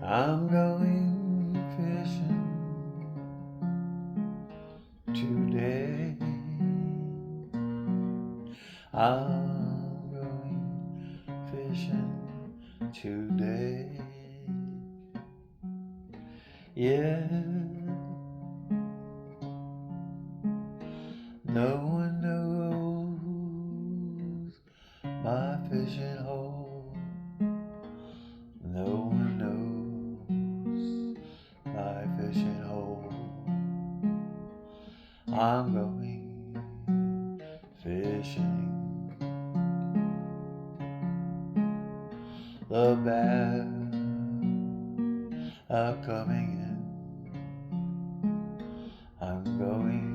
I'm going fishing today. I'm going fishing today. Yeah, no one knows my fishing hole. No one knows my fishing hole. I'm going fishing. The bass are coming in. I'm going